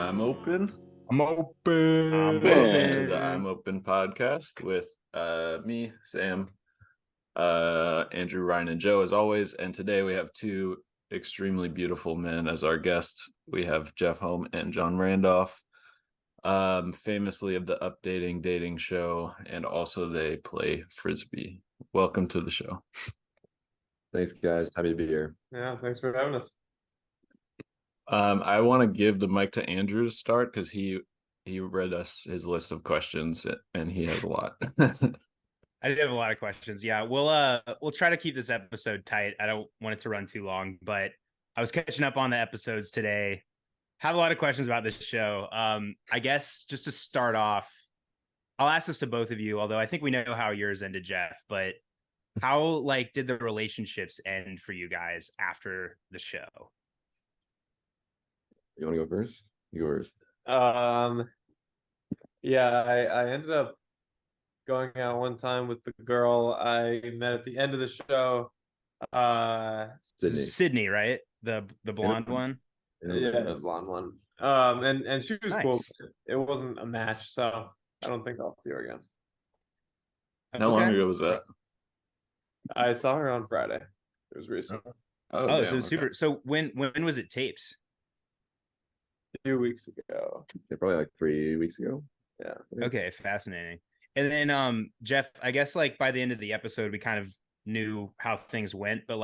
I'm open. I'm open. Welcome to the I'm Open podcast with me, Sam, Andrew, Ryan, and Joe as always. And today we have two extremely beautiful men as our guests. We have Jeff Holm and John Randolph, famously of the Updating Dating Show, and also they play Frisbee. Welcome to the show. Thanks, guys. Happy to be here. Yeah, thanks for having us. I want to give the mic to Andrew to start because he read us his list of questions and he has a lot. I did have a lot of questions. Yeah, we'll try to keep this episode tight. I don't want it to run too long, but I was catching up on the episodes today. Have a lot of questions about this show. I guess just to start off, I'll ask this to both of you, although I think we know how yours ended, Jeff, but how did the relationships end for you guys after the show? You want to go first? You go first. Yeah, I ended up going out one time with the girl I met at the end of the show. Sydney, right? The blonde one. Yeah, the blonde one. And she was Nice. cool. It wasn't a match, so I don't think I'll see her again. How long ago was that? I saw her on Friday. It was recent. Oh, damn, so super. So when was it taped? A few weeks ago. Yeah, probably like 3 weeks ago. Yeah. Okay, fascinating. And then Jeff, I guess by the end of the episode we kind of knew how things went, but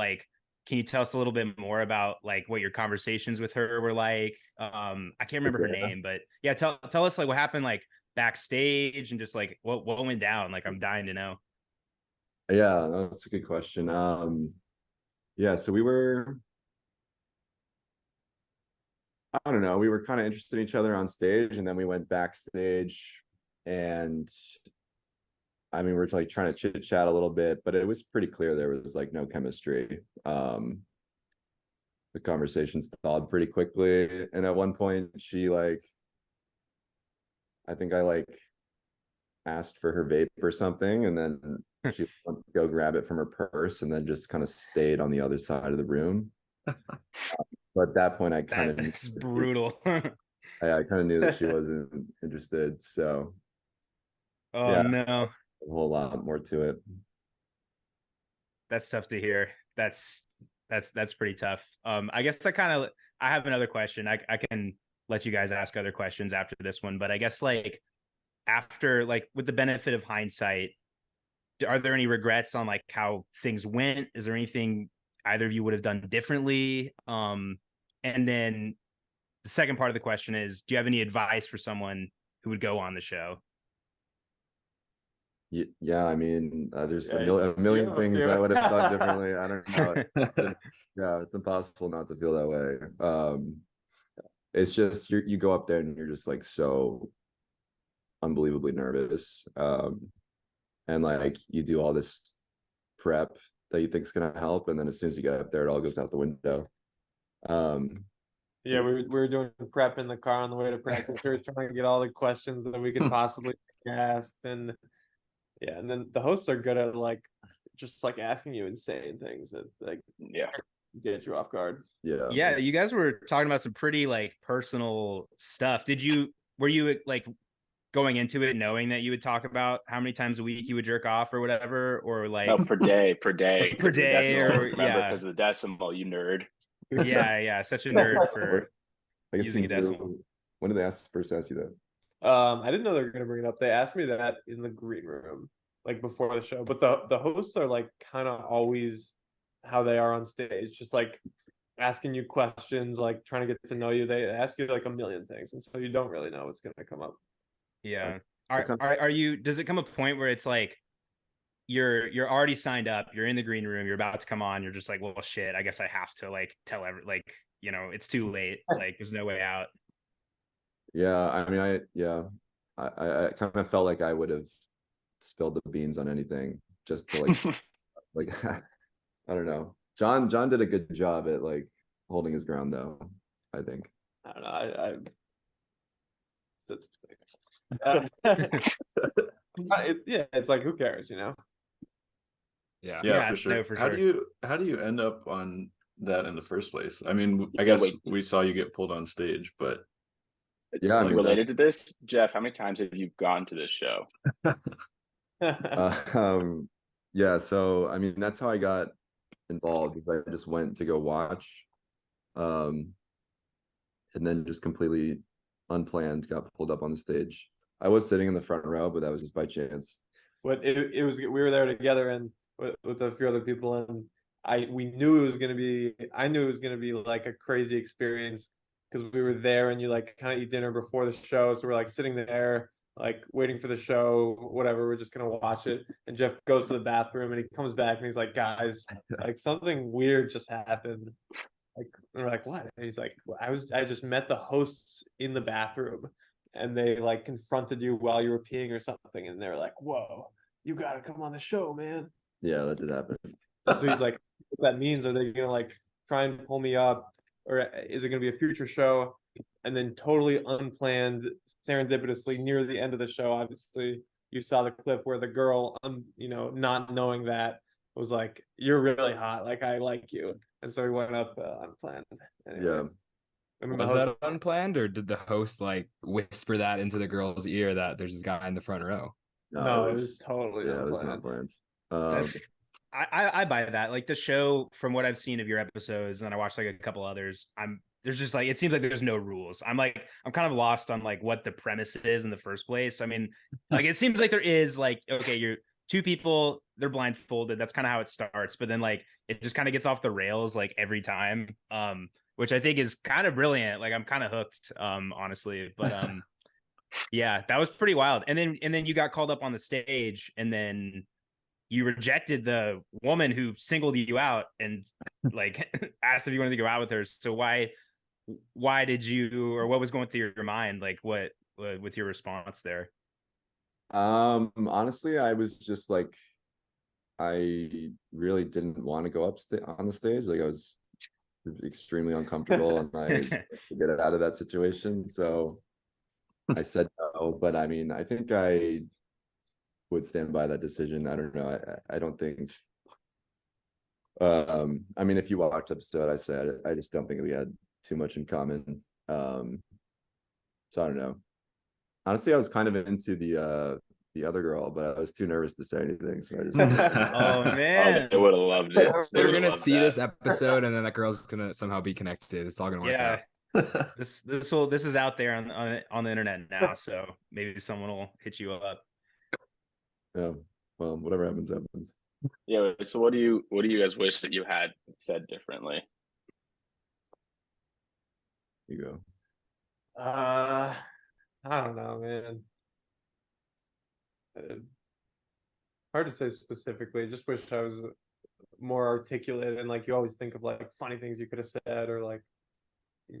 can you tell us a little bit more about what your conversations with her were like? I can't remember her name, but yeah, tell us what happened backstage and just what went down. I'm dying to know. Yeah, that's a good question. Yeah, so we were, I don't know, we were kind of interested in each other on stage, and then we went backstage, and I mean, we're trying to chit chat a little bit, but it was pretty clear there was no chemistry. The conversation stalled pretty quickly, and at one point she I think I asked for her vape or something, and then she went to go grab it from her purse, and then just kind of stayed on the other side of the room. But at that point, I kind of That's brutal. I kind of knew that she wasn't interested. So, oh yeah, no, a whole lot more to it. That's tough to hear. That's pretty tough. I guess I have another question. I can let you guys ask other questions after this one, but I guess after with the benefit of hindsight, are there any regrets on how things went? Is there anything either of you would have done differently? And then the second part of the question is, do you have any advice for someone who would go on the show? Yeah, I mean, there's a million things I would have done differently. I don't know. Yeah, it's impossible not to feel that way. It's just you go up there and you're just so unbelievably nervous, and you do all this prep that you think is going to help, and then as soon as you get up there, it all goes out the window. Yeah, we were doing prep in the car on the way to practice. We were trying to get all the questions that we could possibly ask, and yeah, and then the hosts are good at just asking you insane things that get you off guard. Yeah, you guys were talking about some pretty personal stuff. Were you going into it knowing that you would talk about how many times a week you would jerk off or whatever, or no, per day per day, or because of the decimal, you nerd. Yeah, such a nerd for using a decimal. When did they first ask you that? I didn't know they were going to bring it up. They asked me that in the green room, before the show. But the hosts are kind of always how they are on stage, just asking you questions, trying to get to know you. They ask you a million things, and so you don't really know what's going to come up. Yeah. Are you? Does it come a point where it's you're already signed up, you're in the green room, you're about to come on, you're just well, shit, I guess I have to tell it's too late, there's no way out? Yeah, I mean, I kind of felt like I would have spilled the beans on anything just to I don't know. John did a good job at holding his ground, though, I think. I don't know. It's who cares, you know? Yeah, for sure. No, for how sure. do you end up on that in the first place? I mean, I guess we saw you get pulled on stage, but Yeah, I Like, mean, related to this, Jeff, how many times have you gone to this show? yeah, so I mean that's how I got involved, because I just went to go watch, and then just completely unplanned got pulled up on the stage. I was sitting in the front row, but that was just by chance. But it was, we were there together and with a few other people, and I knew it was gonna be, I knew it was gonna be like a crazy experience, because we were there and you like kind of eat dinner before the show, so we're like sitting there like waiting for the show, whatever, we're just gonna watch it. And Jeff goes to the bathroom and he comes back and he's like, guys, like something weird just happened. Like, and we're like, what? And he's like, well, I just met the hosts in the bathroom and they like confronted you while you were peeing or something, and they're like, whoa, you gotta come on the show, man. Yeah, that did happen. And so he's like, what that means, are they gonna like try and pull me up, or is it gonna be a future show? And then totally unplanned, serendipitously near the end of the show, obviously you saw the clip where the girl, not knowing that, was like, you're really hot, like I like you. And so we went up unplanned. Anyway. Yeah. Was that unplanned, or did the host like whisper that into the girl's ear that there's this guy in the front row? No, it was totally yeah, unplanned. it was not planned. I buy that. Like the show, from what I've seen of your episodes, and then I watched like a couple others, there's just like, it seems like there's no rules. I'm kind of lost on like what the premise is in the first place. I mean, like it seems like there is like, okay, you're two people, they're blindfolded. That's kind of how it starts. But then like it just kind of gets off the rails like every time. Which I think is kind of brilliant. Like I'm kind of hooked, honestly. But yeah, that was pretty wild. And then you got called up on the stage, and then you rejected the woman who singled you out and like asked if you wanted to go out with her. So why did you, or what was going through your mind? Like what with your response there? Honestly, I was just like, I really didn't want to go up on the stage. Like I was extremely uncomfortable and I to get it out of that situation. So I said no, but I mean, I think I would stand by that decision. I don't know. I don't think, I mean, if you watched the episode, I said, I just don't think we had too much in common. So I don't know. Honestly, I was kind of into the other girl, but I was too nervous to say anything. So I just oh man, they would have loved it. We're gonna see this episode, and then that girl's gonna somehow be connected. It's all gonna work out. This is out there on the internet now, so maybe someone will hit you up. Yeah, well, whatever happens, happens. Yeah. So what do you guys wish that you had said differently? You go. I don't know, man. Hard to say specifically. I just wish I was more articulate, and like you always think of like funny things you could have said, or like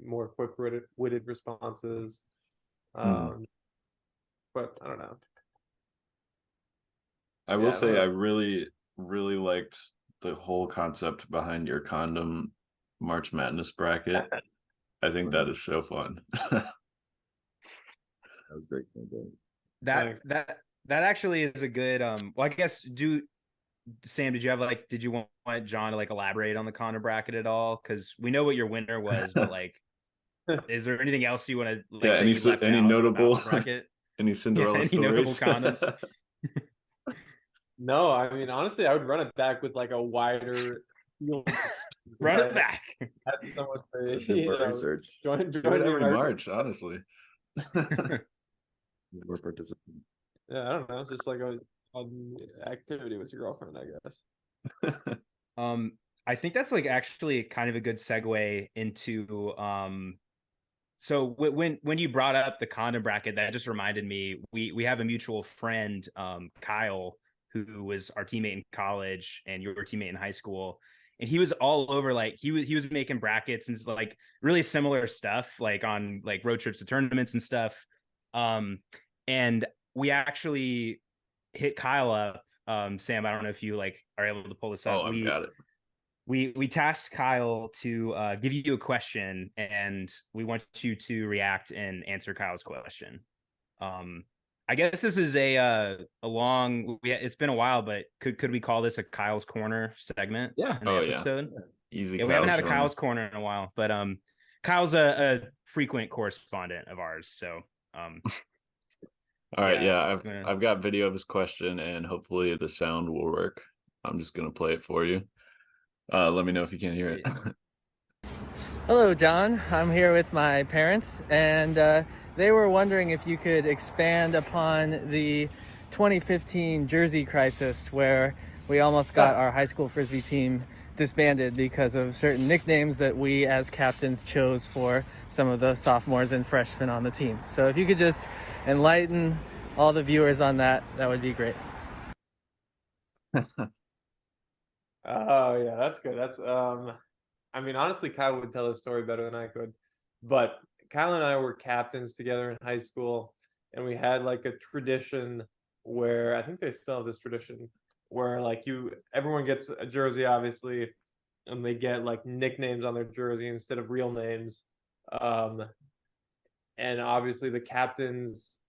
more quick-witted responses. But I don't know. I will say I really, really liked the whole concept behind your condom March Madness bracket. I think that is so fun. That was great. That actually is a good well, I guess Sam, did you want John to like elaborate on the condom bracket at all? Because we know what your winner was, but like is there anything else you want to like, any notable bracket? Any Cinderella any stories? notable condoms? No, I mean honestly, I would run it back with like a wider field. Run it back. That's so much research. Join every March, honestly. More participants. Yeah, I don't know. It's just like a activity with your girlfriend, I guess. I think that's like actually kind of a good segue into so when you brought up the condom bracket, that just reminded me we have a mutual friend, Kyle, who was our teammate in college and your teammate in high school, and he was all over, like he was making brackets and like really similar stuff, like on like road trips to tournaments and stuff. And we actually hit Kyle up. Sam, I don't know if you like are able to pull this up. Oh, I've got it. We tasked Kyle to give you a question, and we want you to react and answer Kyle's question. I guess this is a long. It's been a while, but could we call this a Kyle's Corner segment? Yeah. In the episode? Easy. Yeah, we haven't had a Kyle's Corner in a while, but Kyle's a frequent correspondent of ours, so all right, yeah, I've got video of his question, and hopefully the sound will work. I'm just gonna play it for you. Let me know if you can't hear it. Hello, John. I'm here with my parents, and they were wondering if you could expand upon the 2015 Jersey crisis, where we almost got our high school Frisbee team disbanded because of certain nicknames that we as captains chose for some of the sophomores and freshmen on the team. So if you could just enlighten all the viewers on that, that would be great. Oh yeah, that's good. That's I mean, honestly, Kyle would tell the story better than I could. But Kyle and I were captains together in high school, and we had like a tradition where I think they still have this tradition where like everyone gets a jersey, obviously, and they get like nicknames on their jersey instead of real names. And obviously the captains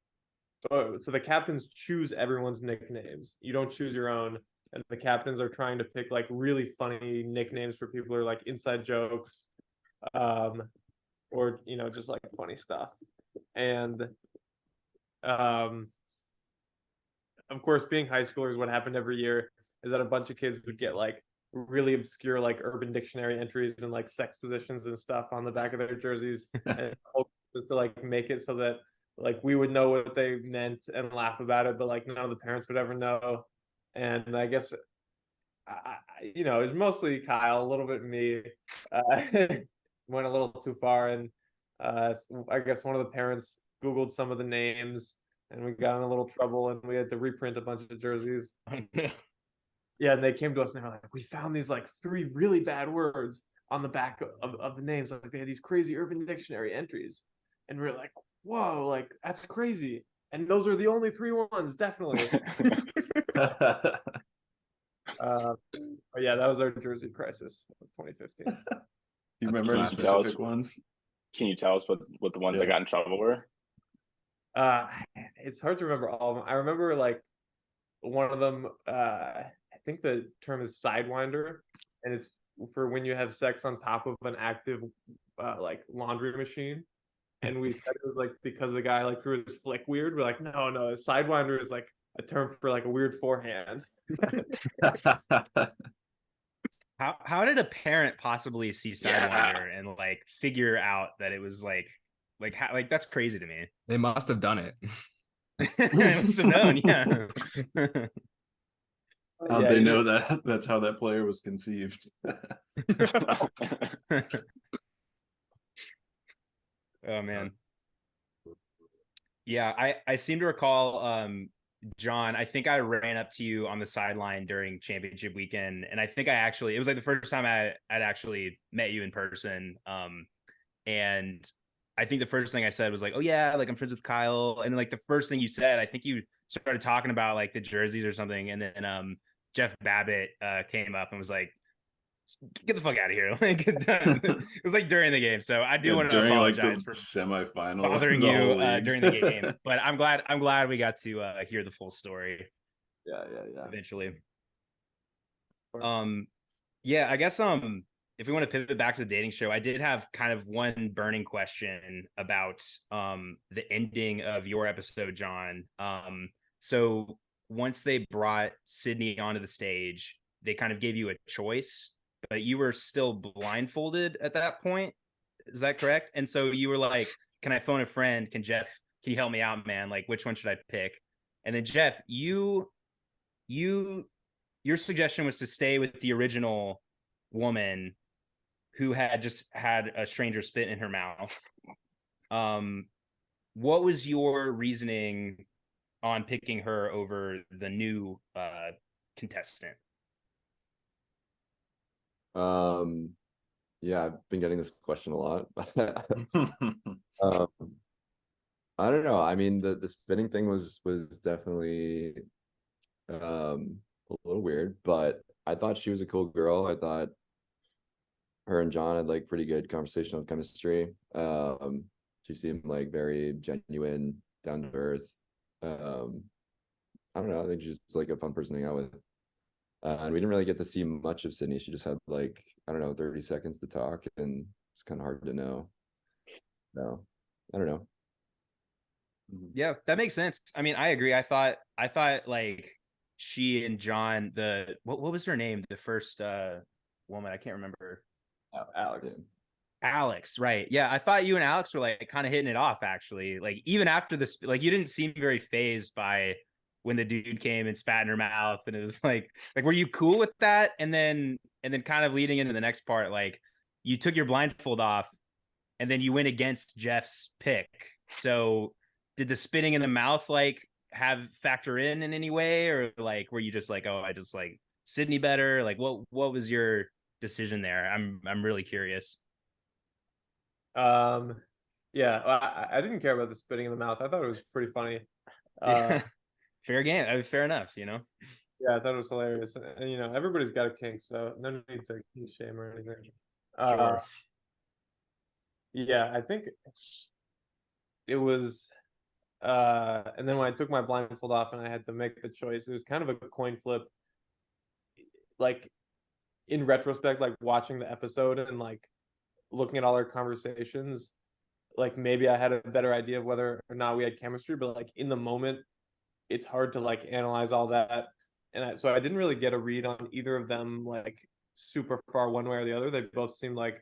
so the captains choose everyone's nicknames. You don't choose your own. And the captains are trying to pick like really funny nicknames for people, or like inside jokes, or just like funny stuff. And of course, being high schoolers, what happened every year is that a bunch of kids would get like really obscure like Urban Dictionary entries and like sex positions and stuff on the back of their jerseys, and hope to like make it so that like we would know what they meant and laugh about it, but like none of the parents would ever know. And I guess it was mostly Kyle, a little bit me. Went a little too far, and I guess one of the parents Googled some of the names, and we got in a little trouble, and we had to reprint a bunch of jerseys. Yeah, and they came to us and they were like, "We found these like 3 really bad words on the back of the names. Like they had these crazy Urban Dictionary entries," and we are like, "Whoa, like that's crazy!" And those are the only 3 ones, definitely. But yeah, that was our jersey crisis of 2015. You remember any specific ones? Can you tell us what the ones that got in trouble were? It's hard to remember all of them. I remember like one of them. I think the term is sidewinder, and it's for when you have sex on top of an active like laundry machine. And we said it was like because the guy like threw his flick weird. We're like, no, sidewinder is like a term for like a weird forehand. How did a parent possibly see Sidewinder and like figure out that it was like that's crazy to me. They must have done it. They must have known, yeah. How'd they know that that's how that player was conceived? Oh man. Yeah, I seem to recall John, I think I ran up to you on the sideline during championship weekend, and I think it was like the first time I'd actually met you in person. And I think the first thing I said was like, "Oh yeah, like I'm friends with Kyle." And like the first thing you said, I think you started talking about like the jerseys or something, and then Jeff Babbitt came up and was like, "Get the fuck out of here!" Like, it was like during the game, so I do want to apologize for semifinal bothering you during the game. But I'm glad we got to hear the full story. Yeah. Eventually. Yeah, I guess if we want to pivot back to the dating show, I did have kind of one burning question about the ending of your episode, John. So once they brought Sydney onto the stage, they kind of gave you a choice, but you were still blindfolded at that point. Is that correct? And so you were like, "Can I phone a friend? Can you help me out, man? Like, which one should I pick?" And then Jeff, your suggestion was to stay with the original woman who had just had a stranger spit in her mouth. What was your reasoning on picking her over the new contestant? Yeah, I've been getting this question a lot. I don't know. I mean, the spinning thing was definitely a little weird, but I thought she was a cool girl. I thought her and John had like pretty good conversational chemistry. She seemed like very genuine, down to earth. I don't know. I think she's like a fun person to hang out with. And we didn't really get to see much of Sydney. She just had like, I don't know, 30 seconds to talk, and it's kind of hard to know. No, I don't know. Yeah, that makes sense. I mean, I agree. I thought like she and John, what was her name? The first woman, I can't remember. Alex. Yeah. Alex, right? Yeah, I thought you and Alex were like kind of hitting it off actually. Like even after this, like you didn't seem very phased by when the dude came and spat in her mouth, and it was like were you cool with that? And then kind of leading into the next part, like you took your blindfold off, and then you went against Jeff's pick. So did the spitting in the mouth like have factor in any way, or like were you just like, oh, I just like Sydney better? Like what was your decision there? I'm really curious. Yeah, I didn't care about the spitting in the mouth. I thought it was pretty funny. Yeah. Fair game. I mean, fair enough, you know. Yeah, I thought it was hilarious. And you know, everybody's got a kink, so no need to kink shame or anything. Sure. Yeah, I think it was and then when I took my blindfold off and I had to make the choice, it was kind of a coin flip. Like in retrospect, like watching the episode and like looking at all our conversations, like maybe I had a better idea of whether or not we had chemistry, but like in the moment, it's hard to like analyze all that. And so I didn't really get a read on either of them like super far one way or the other. They both seemed like,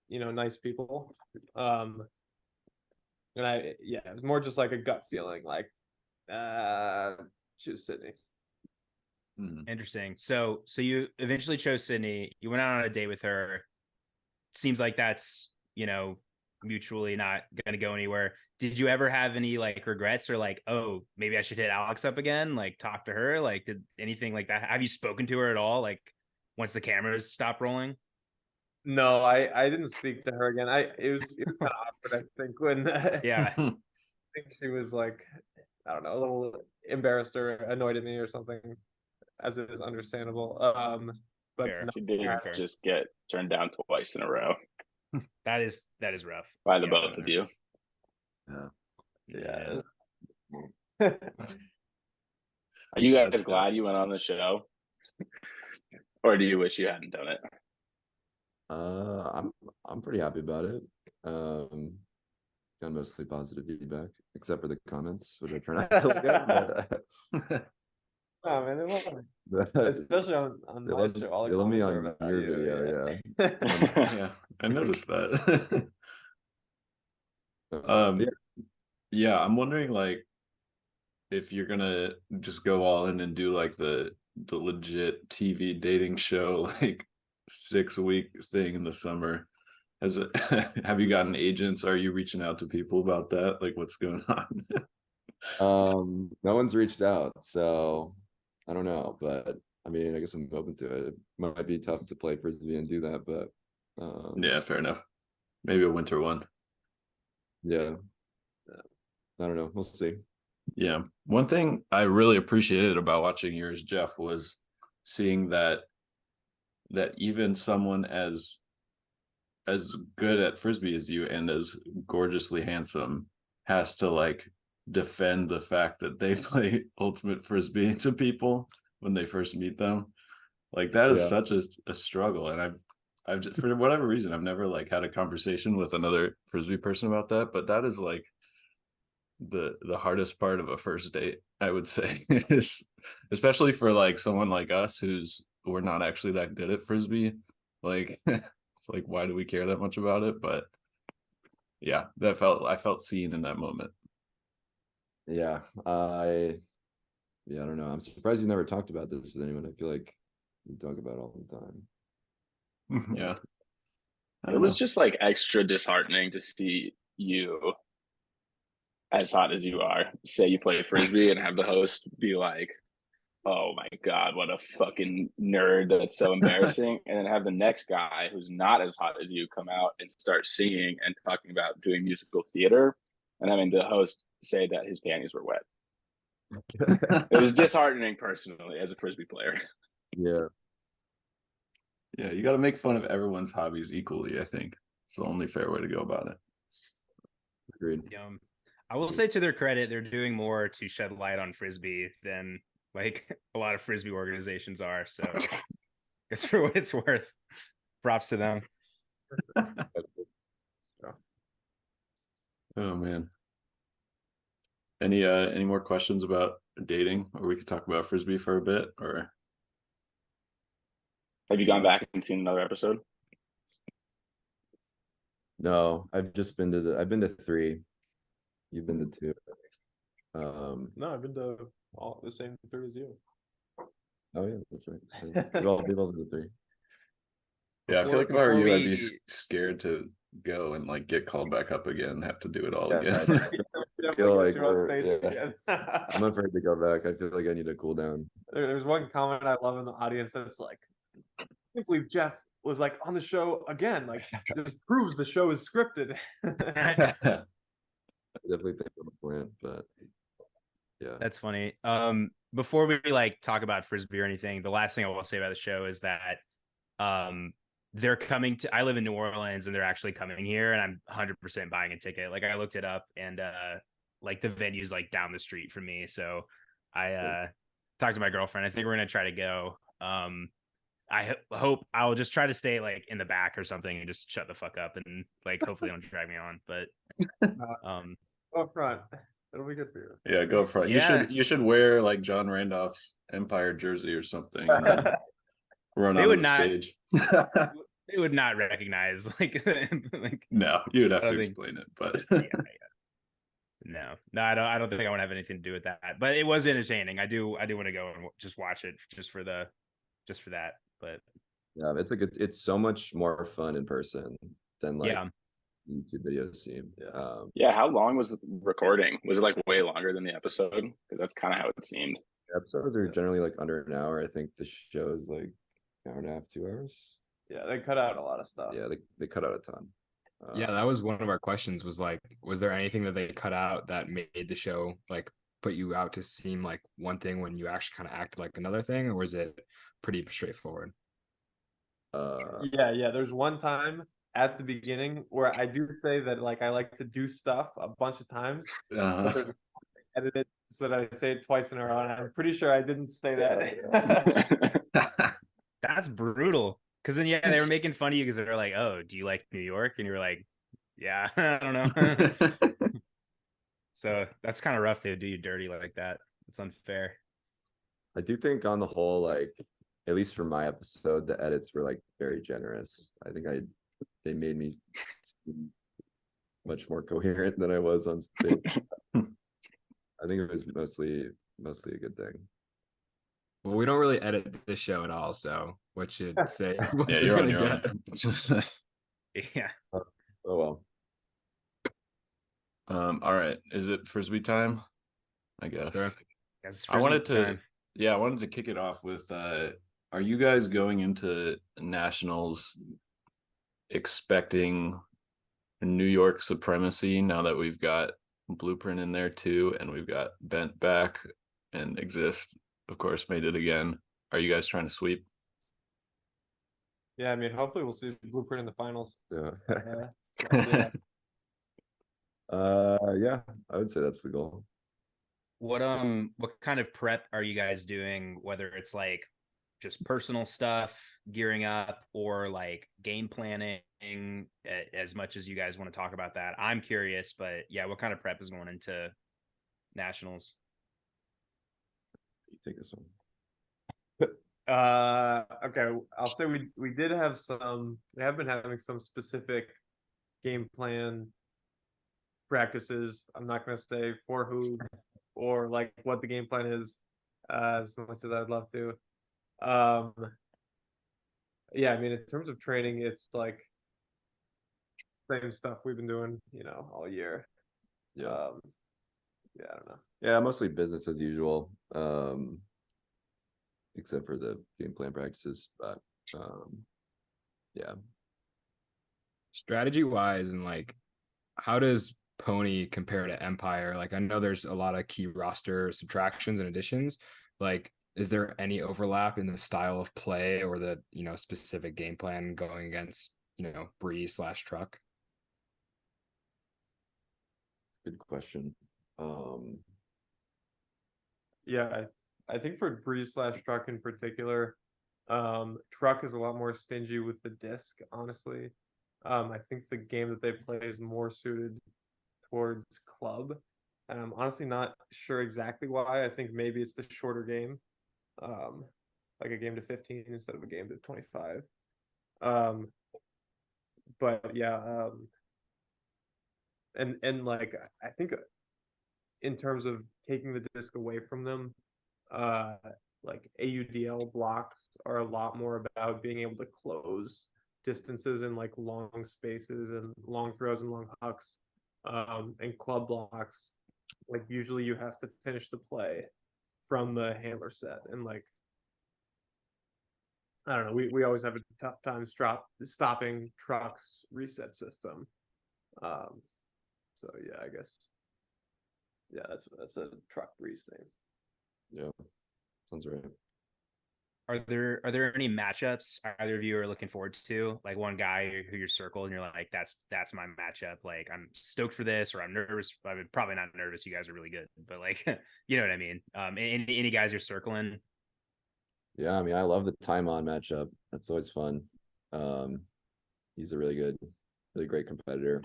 you know, nice people. And it was more just like a gut feeling, like choose Sydney. Interesting. So you eventually chose Sydney. You went out on a date with her. Seems like that's, you know, mutually not going to go anywhere. Did you ever have any like regrets or like, oh, maybe I should hit Alex up again? Like talk to her? Like did anything like that? Have you spoken to her at all? Like once the cameras stop rolling? No, I didn't speak to her again. It was kind of awkward, I think, when Yeah. I think she was like, I don't know, a little embarrassed or annoyed at me or something, as it is understandable. But Fair. no, She did just get turned down twice in a row That is rough. by the Yeah. both of you. yeah. Are you guys That's glad you went on the show? Or do you wish you hadn't done it? I'm pretty happy about it. Got mostly positive feedback, except for the comments, which I try not to look at. But, Oh man, they love me. Especially on my show. All the they love me comments are on about your you, video, yeah. Yeah, I noticed that. yeah. Yeah, I'm wondering like if you're gonna just go all in and do like the legit TV dating show, like 6 week thing in the summer. Has it, have you gotten agents? Are you reaching out to people about that? Like what's going on? No one's reached out, so I don't know, but I mean, I guess I'm open to it. It might be tough to play frisbee and do that, but Yeah, fair enough. Maybe a winter one. yeah. I don't know. We'll see. Yeah. One thing I really appreciated about watching yours, Jeff, was seeing that even someone as good at frisbee as you and as gorgeously handsome has to like defend the fact that they play ultimate frisbee to people when they first meet them. Like that is such a struggle. And I've just, for whatever reason, I've never like had a conversation with another frisbee person about that, but that is like the hardest part of a first date, I would say, is especially for like someone like us we're not actually that good at frisbee. Like it's like, why do we care that much about it? But yeah, I felt seen in that moment. Yeah, I don't know. I'm surprised you never talked about this with anyone. I feel like we talk about it all the time. Yeah. It was just like extra disheartening to see you, as hot as you are, say you play frisbee and have the host be like, oh my God, what a fucking nerd. That's so embarrassing. And then have the next guy who's not as hot as you come out and start singing and talking about doing musical theater and having the host say that his panties were wet. It was disheartening personally as a frisbee player. Yeah. Yeah, you got to make fun of everyone's hobbies equally, I think. It's the only fair way to go about it. Agreed. I will say to their credit, they're doing more to shed light on frisbee than like a lot of frisbee organizations are. So I guess for what it's worth, props to them. Oh man. Any more questions about dating, or we could talk about frisbee for a bit, or Have you gone back and seen another episode? No, I've been to 3. You've been to 2. No, I've been to all the same 3 as you. Oh yeah, that's right. We've all been to 3. yeah, I feel like if I were before you, I'd be we- scared to go and like get called back up again and have to do it all Yeah, again. I feel like Get you on stage again. I'm afraid to go back. I feel like I need to cool down. There's one comment I love in the audience that's like, I can't believe Jeff was like on the show again. Like, this proves the show is scripted. I definitely think I'm a plant, but yeah. That's funny. Before we like talk about frisbee or anything, the last thing I will say about the show is that they're coming to, I live in New Orleans and they're actually coming here, and I'm 100% buying a ticket. Like, I looked it up, and like the venue's like down the street from me. So I talked to my girlfriend. I think we're gonna try to go. I hope I'll just try to stay like in the back or something and just shut the fuck up, and like hopefully don't drag me on. But Up front. It'll be good for you. Yeah, go for it. Yeah. You should wear like John Randolph's Empire jersey or something, and then run They on would the not- stage. they would not recognize like like No, you would have I to don't think- explain it, but No, I don't think I want to have anything to do with that. But it was entertaining. I do want to go and just watch it just for that. But Yeah, it's so much more fun in person than like yeah, YouTube videos seem. Yeah, how long was the recording? Was it like way longer than the episode? Because that's kind of how it seemed. Episodes are generally like under an hour. I think the show is like an hour and a half, 2 hours. Yeah, they cut out a lot of stuff. Yeah, they cut out a ton. Yeah, that was one of our questions, was like, was there anything that they cut out that made the show like put you out to seem like one thing when you actually kind of acted like another thing, or was it pretty straightforward? Yeah. There's one time at the beginning where I do say that like I like to do stuff a bunch of times, but there's edit it so that I say it twice in a row, and I'm pretty sure I didn't say that. that's brutal. Because then they were making fun of you because they were like, "Oh, do you like New York?" And you were like, "Yeah, I don't know." So that's kind of rough. They would do you dirty like that. It's unfair. I do think on the whole, like at least for my episode, the edits were like very generous. I think they made me seem much more coherent than I was on stage. I think it was mostly a good thing. Well, we don't really edit this show at all, so what should say? What Yeah, you're you're on gonna your own. get? Yeah. Oh well. All right. Is it frisbee time? I guess. Sure. I wanted to kick it off with are you guys going into nationals expecting New York supremacy now that we've got Blueprint in there too, and we've got Bent back, and Exist, of course, made it again? Are you guys trying to sweep? Yeah, I mean, hopefully we'll see Blueprint in the finals. Yeah. Yeah. Yeah, I would say that's the goal. What kind of prep are you guys doing, whether it's like just personal stuff, gearing up, or like game planning, as much as you guys want to talk about that? I'm curious, but yeah, what kind of prep is going into nationals? You take this one. Okay, I'll say we have been having some specific game plan practices. I'm not going to say for who or like what the game plan is, as much as I'd love to. Yeah, I mean, in terms of training, it's like same stuff we've been doing, all year. Yeah. Yeah, I don't know. Yeah, mostly business as usual. Except for the game plan practices. But yeah. Strategy wise, and like, how does Pony compare to Empire? Like, I know there's a lot of key roster subtractions and additions. Like, is there any overlap in the style of play or the specific game plan going against Bree/Truck? Good question. Yeah, I think for Breeze/Truck in particular, Truck is a lot more stingy with the disc, honestly. I think the game that they play is more suited towards club, and I'm honestly not sure exactly why. I think maybe it's the shorter game, like a game to 15 instead of a game to 25. But yeah, and like I think in terms of taking the disc away from them, like AUDL blocks are a lot more about being able to close distances in like long spaces and long throws and long hucks. And club blocks, like usually you have to finish the play from the handler set, and like I don't know, we always have a tough time stopping Truck's reset system. So yeah, I guess yeah, that's a Truck Breeze thing. Yeah, sounds right. Are there any matchups either of you are looking forward to? Like one guy who you're circled and you're like, that's my matchup. Like I'm stoked for this, or I'm nervous. I mean, probably not nervous. You guys are really good, but like, you know what I mean. Any guys you're circling? Yeah, I mean, I love the time on matchup. That's always fun. He's a really great competitor.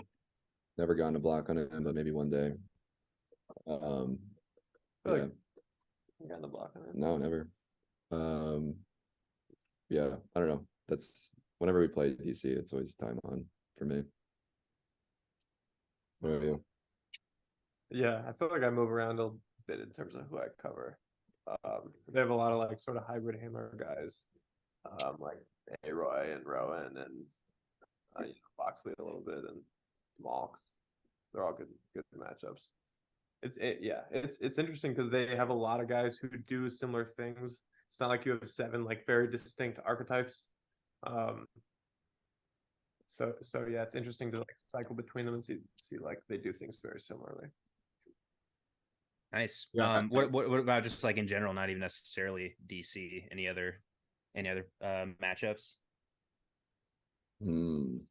Never gotten a block on him, but maybe one day. Yeah. Like, you got the block on it? No, never. Yeah, I don't know. That's whenever we play DC, it's always time on for me. What about you? Yeah, I feel like I move around a bit in terms of who I cover. They have a lot of like sort of hybrid handler guys, like Roy and Rowan and Boxley a little bit and Malks. They're all good matchups. It's interesting because they have a lot of guys who do similar things. It's not like you have 7 like very distinct archetypes. So yeah, it's interesting to like cycle between them and see like they do things very similarly. Nice. Yeah. What about just like in general, not even necessarily DC? Any other matchups? Who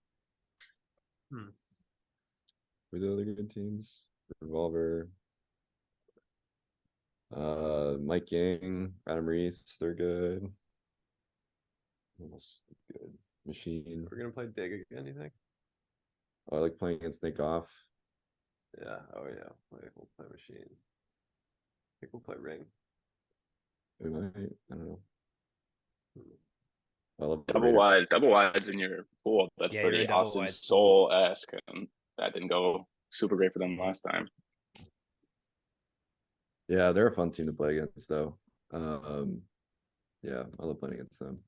are the other good teams? Revolver. Mike Yang, Adam Reese, they're good. Almost good. Machine. We're gonna play Dig again, you think? Oh, I like playing against Nick Off. Yeah. Oh yeah. We'll play Machine. I think we'll play Ring. We might. I don't know. I love double wides in your pool. That's pretty Austin Soul-esque, and that didn't go super great for them last time. Yeah, they're a fun team to play against, though. Yeah, I love playing against them.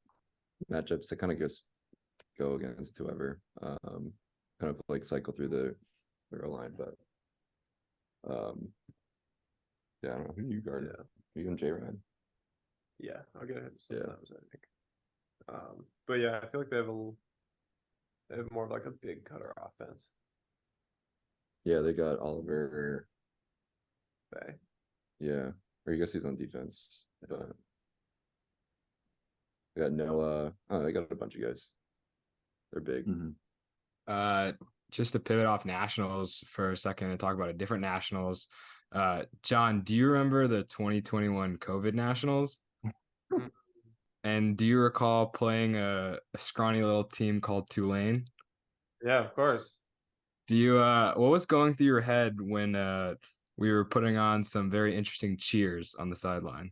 Matchups, I kind of just go against whoever. Kind of like cycle through the row line, but yeah, I don't know who you guard. Yeah, you and J-Rod. Yeah, I'll get him sometimes, I think. But yeah, I feel like they have more of like a big cutter offense. Yeah, they got Oliver Bay. Yeah, or I guess he's on defense, but they got Noah. Oh, they got a bunch of guys. They're big. Just to pivot off nationals for a second and talk about a different nationals. John, do you remember the 2021 COVID nationals? And do you recall playing a scrawny little team called Tulane? Yeah, of course. Do you what was going through your head when we were putting on some very interesting cheers on the sideline?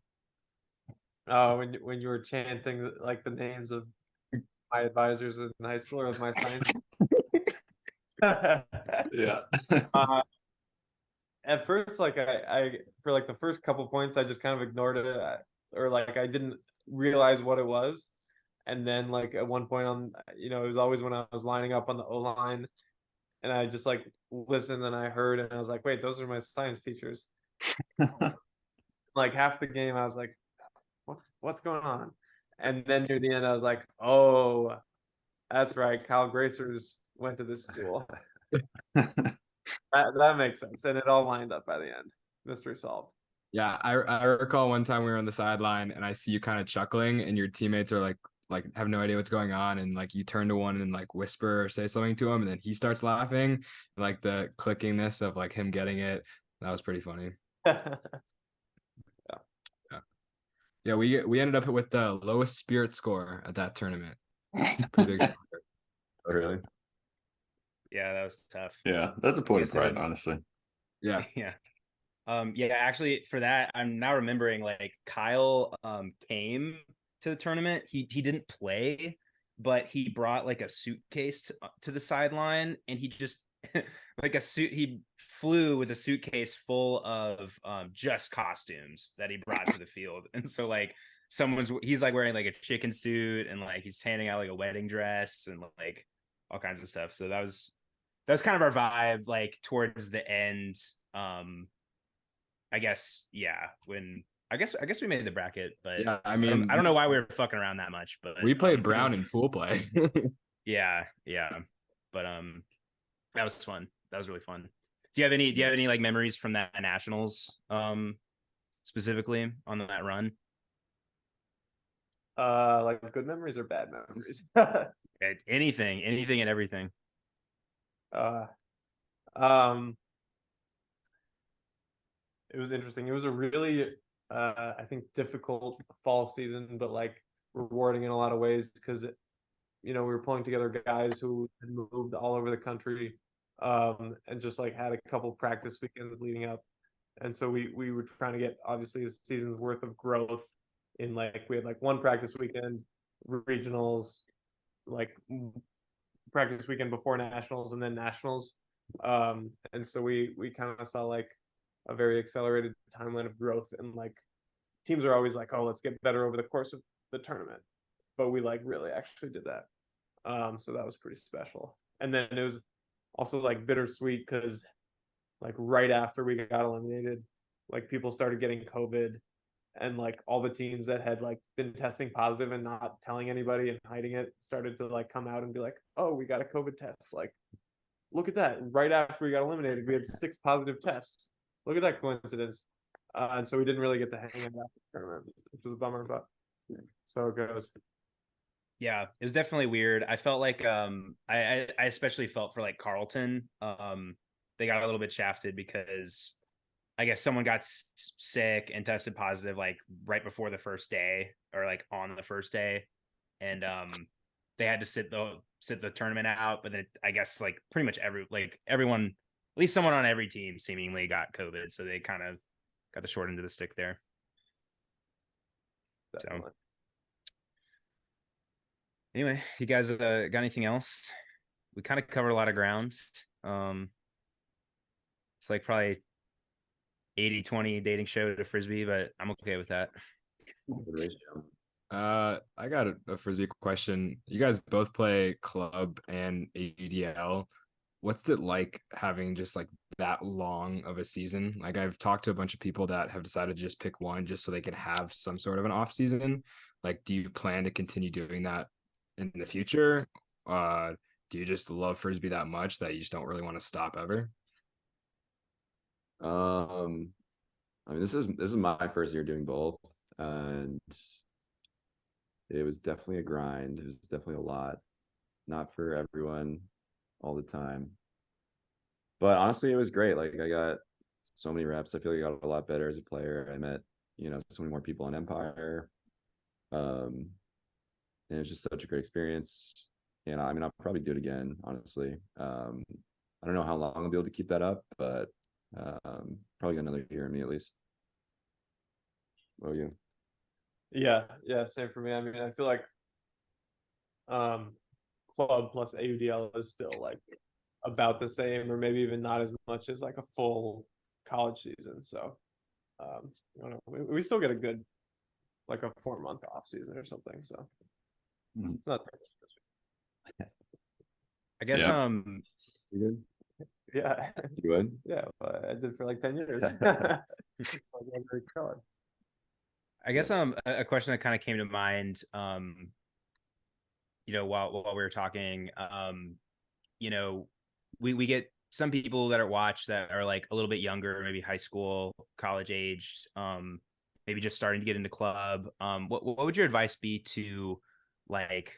Oh, when you were chanting like the names of my advisors in high school or my science. Yeah. At first, like I for like the first couple points, I just kind of ignored it, or like I didn't realize what it was. And then like at one point on, it was always when I was lining up on the O line, and I just like listened and I heard and I was like, wait, those are my science teachers. Like half the game, I was like, what's going on? And then near the end, I was like, oh, that's right, Kyle Gracers went to this school. That makes sense, and it all lined up by the end. Mystery solved. Yeah, I recall one time we were on the sideline and I see you kind of chuckling and your teammates are like have no idea what's going on, and like you turn to one and like whisper or say something to him and then he starts laughing, like the clickingness of like him getting it. That was pretty funny. Yeah, we ended up with the lowest spirit score at that tournament. Pretty big. Oh, really? Yeah, that was tough. Yeah, that's a point of guess pride, honestly. Yeah. Yeah. Yeah, actually for that, I'm now remembering like Kyle came to the tournament. He didn't play, but he brought like a suitcase to the sideline, and he just like he flew with a suitcase full of just costumes that he brought to the field. And so like he's like wearing like a chicken suit, and like he's handing out like a wedding dress and like all kinds of stuff. So that was kind of our vibe like towards the end. I guess, yeah, when I guess we made the bracket, but Yeah, I so mean, I don't know why we were fucking around that much, but we played Brown in pool play. yeah, but that was fun. That was really fun. Do you have any like memories from that nationals specifically on that run? Like good memories or bad memories? Anything and everything. uh um it was interesting. It was a really I think difficult fall season, but like rewarding in a lot of ways because we were pulling together guys who had moved all over the country, and just like had a couple practice weekends leading up. And so we were trying to get obviously a season's worth of growth in like we had like one practice weekend, regionals, like practice weekend before nationals, and then nationals. And so we kind of saw like a very accelerated timeline of growth, and like teams are always like, oh, let's get better over the course of the tournament, but we like really actually did that. So that was pretty special. And then it was also like bittersweet because like right after we got eliminated, like people started getting COVID, and like all the teams that had like been testing positive and not telling anybody and hiding it started to like come out and be like, oh, we got a COVID test. Like, look at that. Right after we got eliminated, we had 6 positive tests. Look at that coincidence. And so we didn't really get to hang out after the tournament, which was a bummer, but so it goes. Yeah, it was definitely weird. I felt like I especially felt for like Carleton. They got a little bit shafted because I guess someone got sick and tested positive like right before the first day or like on the first day, and they had to sit the tournament out. But then I guess like pretty much everyone, at least someone on every team seemingly got COVID, so they kind of got the short end of the stick there. Definitely. So anyway, you guys got anything else? We kind of covered a lot of ground. It's like probably 80-20 dating show to Frisbee, but I'm okay with that. I got a Frisbee question. You guys both play club and ADL. What's it like having just like that long of a season? Like I've talked to a bunch of people that have decided to just pick one just so they can have some sort of an off season. Like, do you plan to continue doing that in the future? Do you just love Frisbee that much that you just don't really want to stop ever? I mean, this is my first year doing both, and it was definitely a grind. It was definitely a lot, not for everyone all the time. But honestly, it was great. Like I got so many reps. I feel like I got a lot better as a player. I met, so many more people in Empire. And it was just such a great experience. And I mean, I'll probably do it again, honestly. I don't know how long I'll be able to keep that up, but probably got another year in me at least. What about you? Yeah, same for me. I mean, I feel like club plus AUDL is still like about the same, or maybe even not as much as like a full college season. So I don't know. We still get a good like a 4-month off season or something. So it's not that. I guess Yeah. You good? Yeah. You would? Yeah, I did for like 10 years. I guess a question that kind of came to mind while we were talking, we get some people that are watched that are like a little bit younger, maybe high school, college aged, maybe just starting to get into club. What would your advice be to like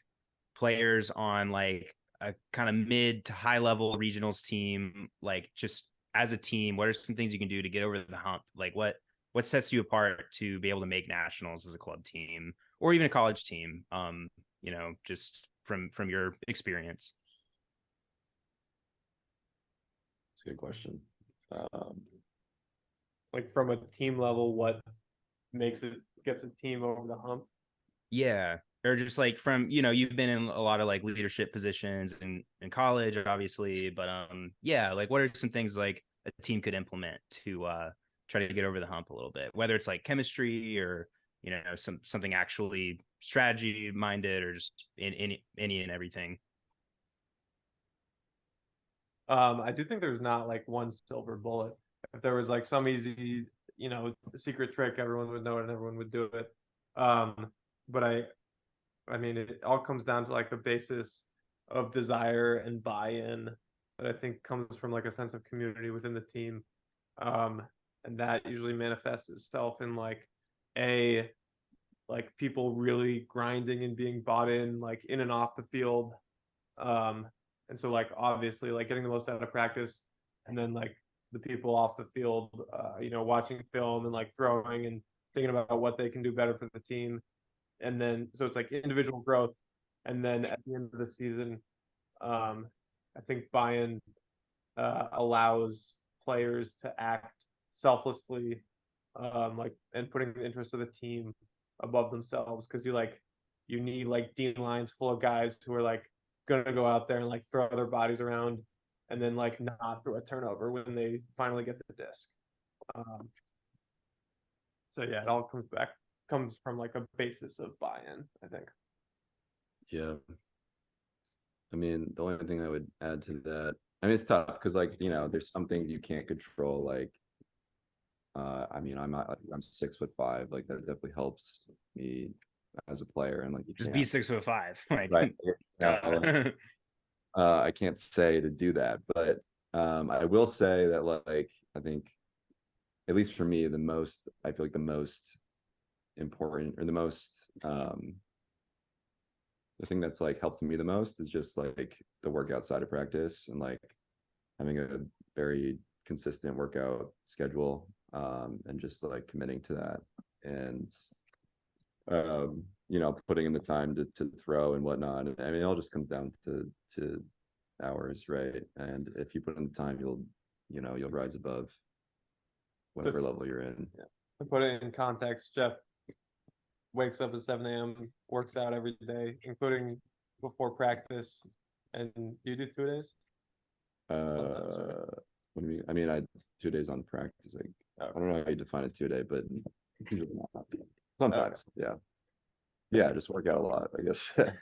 players on like a kind of mid to high level regionals team, like just as a team, what are some things you can do to get over the hump? Like what sets you apart to be able to make nationals as a club team or even a college team? Just from your experience. It's a good question. Like from a team level, what gets a team over the hump? Yeah. Or just like from, you've been in a lot of like leadership positions in college, obviously, but yeah, like what are some things like a team could implement to try to get over the hump a little bit, whether it's like chemistry or something actually strategy minded, or just in any and everything. I do think there's not like one silver bullet. If there was like some easy, secret trick, everyone would know it and everyone would do it. But I mean, it all comes down to like a basis of desire and buy-in that I think comes from like a sense of community within the team. And that usually manifests itself in like people really grinding and being bought in, like in and off the field. And so like obviously like getting the most out of practice, and then like the people off the field, watching film and like throwing and thinking about what they can do better for the team. And then so it's like individual growth, and then at the end of the season, I think buy-in allows players to act selflessly, like, and putting the interest of the team above themselves, because you need like Dean lines full of guys who are like gonna go out there and like throw their bodies around, and then like not throw a turnover when they finally get the disc. So yeah, it all comes from like a basis of buy-in, I think. Yeah. I mean, the only thing I would add to that, I mean, it's tough because there's some things you can't control. Like, I mean, I'm 6'5", like that definitely helps me as a player, and like you Just can't, be 6'5", like, right? I can't say to do that, but I will say that like I think, at least for me, I feel like the most important, or the thing that's like helped me the most is just like the work outside of practice, and like having a very consistent workout schedule, and just like committing to that, and putting in the time to throw and whatnot. I mean, it all just comes down to hours, right? And if you put in the time, you'll rise above whatever level you're in. Yeah. To put it in context, Jeff wakes up at 7 a.m., works out every day, including before practice. And you do 2 days? Sometimes, right? What do you mean? I mean, 2 days on practice. Like, I don't know how you define a 2 day, but sometimes, yeah. Yeah, just work out a lot, I guess. But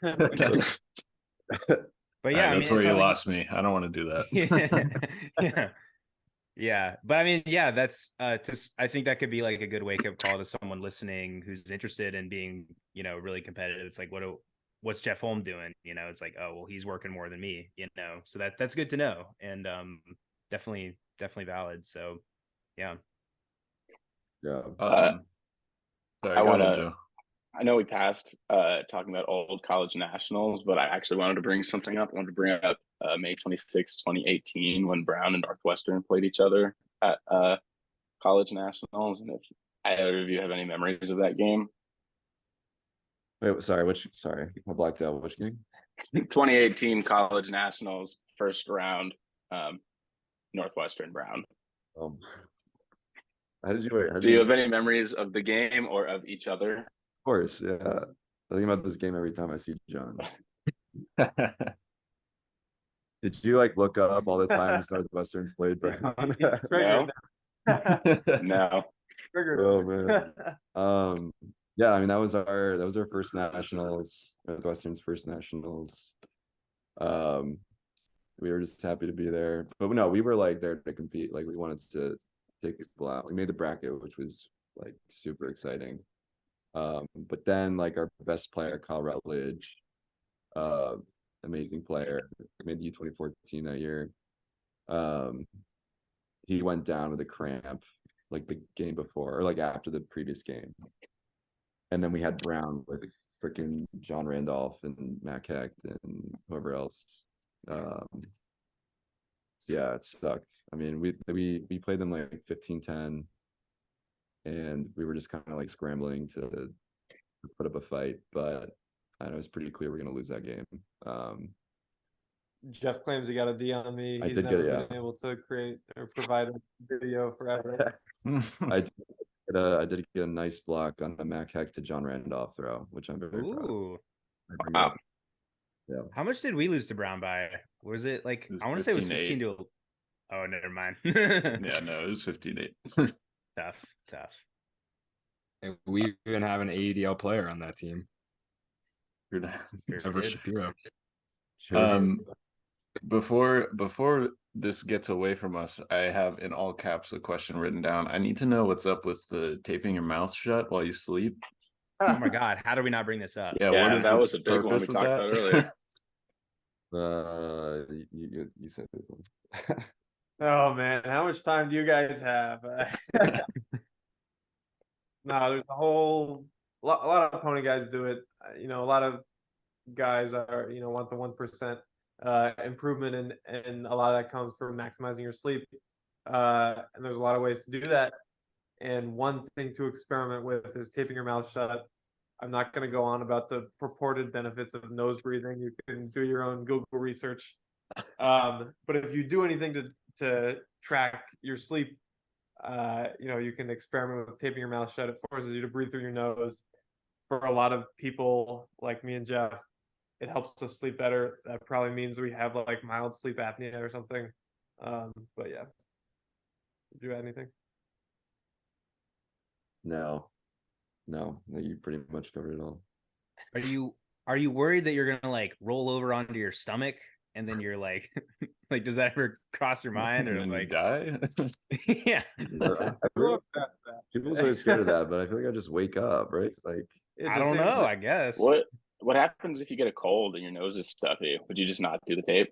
yeah, that's where you lost me. I don't want to do that. Yeah. But I mean, yeah, that's I think that could be like a good wake-up call to someone listening who's interested in being, really competitive. It's like, what's Jeff Holm doing? It's like, oh, well, he's working more than me, so that's good to know. And definitely valid. So yeah. Yeah. Sorry, I know we passed talking about old college nationals, but I actually wanted to bring something up. I wanted to bring up May 26, 2018, when Brown and Northwestern played each other at college nationals. And if either of you have any memories of that game. Wait, sorry, I blacked out. Which game? 2018 college nationals, first round, Northwestern Brown. How did you Do you have any memories of the game or of each other? Of course, yeah. I think about this game every time I see John. Did you like look up all the times Northwestern's played Brown? No. No. Oh man. Yeah, I mean that was our first nationals, Northwestern's first nationals. We were just happy to be there. But no, we were like there to compete. Like we wanted to take people out. We made the bracket, which was like super exciting. But then like our best player, Kyle Rutledge, amazing player, made U2014 that year. He went down with a cramp like the game before, or like after the previous game. And then we had Brown with freaking John Randolph and Matt Hecht and whoever else. So yeah, it sucked. I mean, we played them like 15-10, and we were just kind of like scrambling to put up a fight, but I know it's pretty clear we're gonna lose that game. Jeff claims he got a D on me. I He's did never get it, been able to create or provide a video forever. I did get a nice block on a Mac hack to John Randolph throw, which I'm very proud of. Ooh. Wow. Yeah. How much did we lose to Brown by? Was it like, It was I want to say it was 15-8. 15 to, oh, never mind. Yeah, no, it was 15-8. Tough. And we even have an AEDL player on that team. You're not- Sure Trevor did. Shapiro. Before this gets away from us, I have in all caps a question written down. I need to know what's up with the taping your mouth shut while you sleep. Oh my God, how do we not bring this up? Yeah, Yeah, what is that the was a big one we purpose of talked that? about earlier. You said this one. Oh man, how much time do you guys have? No, there's a lot of pony guys do it. A lot of guys are want the 1% improvement, and a lot of that comes from maximizing your sleep. And there's a lot of ways to do that. And one thing to experiment with is taping your mouth shut. I'm not going to go on about the purported benefits of nose breathing. You can do your own Google research. But if you do anything to track your sleep, you can experiment with taping your mouth shut. It forces you to breathe through your nose. For a lot of people like me and Jeff, it helps us sleep better. That probably means we have like mild sleep apnea or something. But yeah. Did you add anything? No, you pretty much covered it all. Are you worried that you're gonna like roll over onto your stomach and then you're like like does that ever cross your mind, or And then you like die? yeah. People are scared of that, but I feel like I just wake up, right? Like I don't know, I guess. What happens if you get a cold and your nose is stuffy? Would you just not do the tape?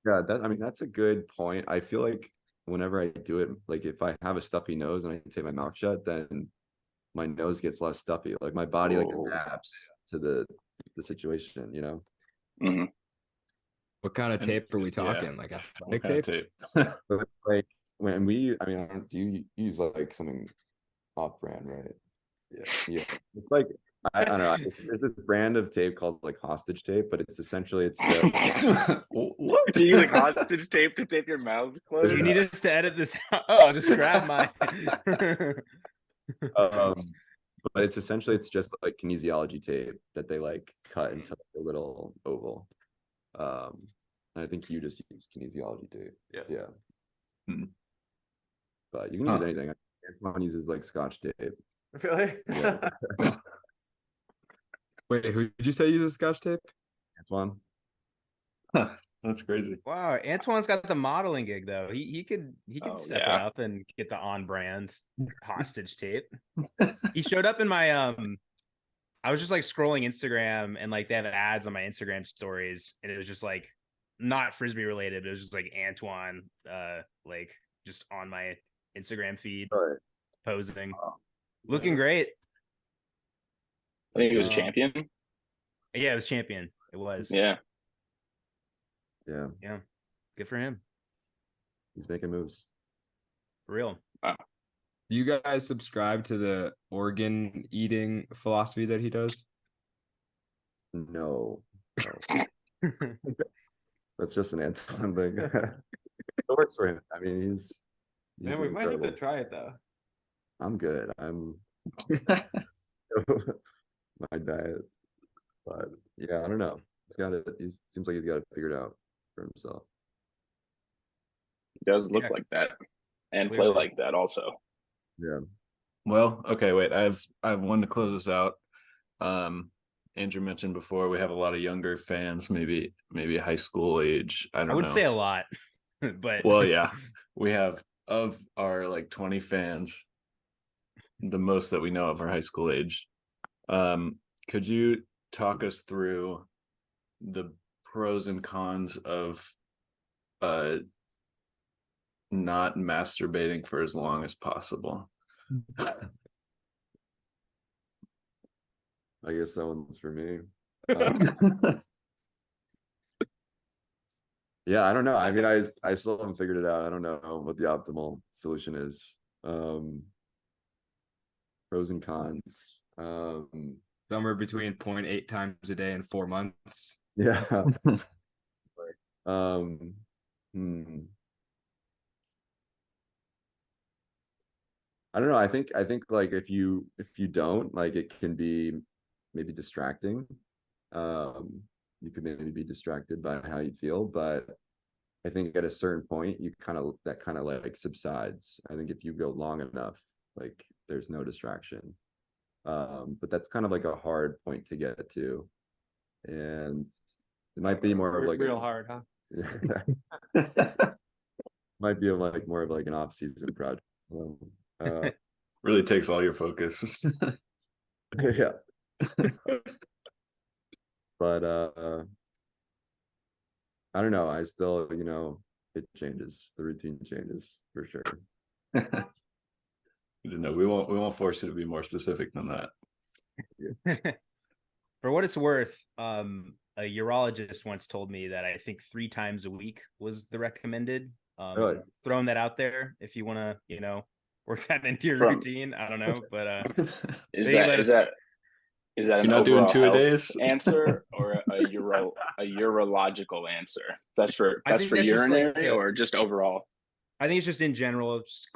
yeah, that's a good point. I feel like whenever I do it, like if I have a stuffy nose and I take my mouth shut, then my nose gets less stuffy. Like my body like adapts to the situation, Mm-hmm. What kind of And- tape are we yeah. talking? Like What athletic kind of tape? tape? So it's like when do you use like something off brand, right? Yeah. It's like I don't know. There's this brand of tape called like hostage tape, but it's essentially What? Do you like hostage tape to tape your mouths closed? Do you need us to edit this out? Oh, I'll just grab my but it's just like kinesiology tape that they like cut into like a little oval. And I think you just use kinesiology tape. Yeah. Hmm. But you can use anything. Antoine uses like Scotch tape. Really? Yeah. Wait, who did you say uses Scotch tape? Antoine. That's crazy. Wow, Antoine's got the modeling gig though. He could step yeah. up and get the on brand hostage tape. He showed up in my I was just like scrolling Instagram, and like they have ads on my Instagram stories, and it was just like not frisbee related. It was just like Antoine like just on my Instagram feed posing. Looking great. I think he was champion. Yeah, it was champion. It was. Yeah. Yeah. Good for him. He's making moves. For real. Wow. Do you guys subscribe to the organ eating philosophy that he does? No. That's just an Antoine thing. It works for him. I mean, he's Man, we might have to incredible. try it though. I'm good. I'm my diet. But yeah, I don't know. He seems like he's got it figured out for himself. He does look Yeah. like that and Clearly. play like that also. Yeah. Well, okay, wait. I have one to close us out. Andrew mentioned before we have a lot of younger fans, maybe high school age. I don't I would know. say a lot, but Well, yeah, we have of our like 20 fans, the most that we know of are high school age. Could you talk us through the pros and cons of not masturbating for as long as possible? I guess that one's for me. Yeah, I don't know. I mean, I still haven't figured it out. I don't know what the optimal solution is. Pros and cons. Somewhere between 0.8 times a day and 4 months. Yeah. I don't know. I think like if you don't, like, it can be maybe distracting. You could maybe be distracted by how you feel, but I think at a certain point that kind of like subsides. I think if you go long enough, like, there's no distraction. But that's kind of like a hard point to get to. And it might be more of like real hard, huh? Might be like more of like an off-season project. So, really takes all your focus. yeah. But I don't know. I still, it changes. The routine changes for sure. No, we won't force you to be more specific than that. For what it's worth, a urologist once told me that I think 3 times a week was the recommended. Really? Throwing that out there if you want to, work that into your routine. I don't know, but is that You're an not doing overall 2 a health days answer or a urological answer? That's for urinary like or just overall? I think it's just in general, just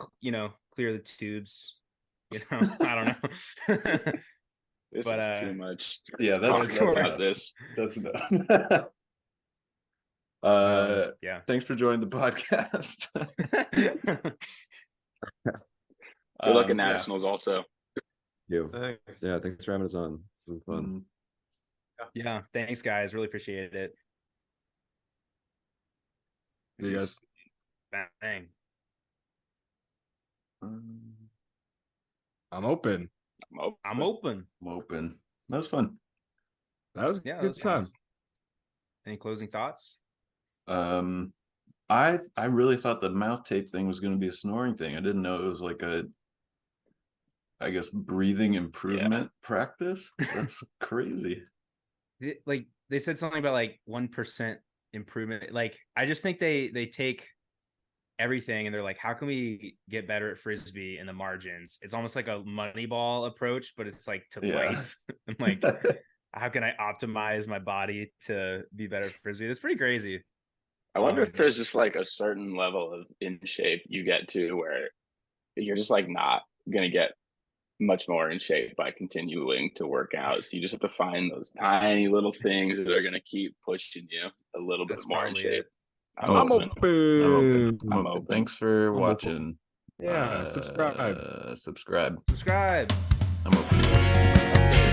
clear the tubes. I don't know. This is too much. Yeah, that's about this. That's enough. Yeah. Thanks for joining the podcast. Good luck at Nationals also. You. Thanks. Yeah, thanks for having us on. It was fun. Yeah, thanks guys. Really appreciate it. See you guys. Bang. I'm open. I'm open. That was fun. That was a good time. Any closing thoughts? I really thought the mouth tape thing was going to be a snoring thing. I didn't know it was like I guess breathing improvement practice. That's crazy. Like they said something about like 1% improvement. Like I just think they take everything and they're like, how can we get better at frisbee in the margins? It's almost like a Moneyball approach, but it's like to life. I'm like, how can I optimize my body to be better at frisbee? That's pretty crazy. I wonder if there's just like a certain level of in shape you get to where you're just like not gonna get much more in shape by continuing to work out. So you just have to find those tiny little things that are gonna keep pushing you a little bit more in shape. I'm open. Thanks for watching. Yeah, subscribe. Subscribe. I'm open.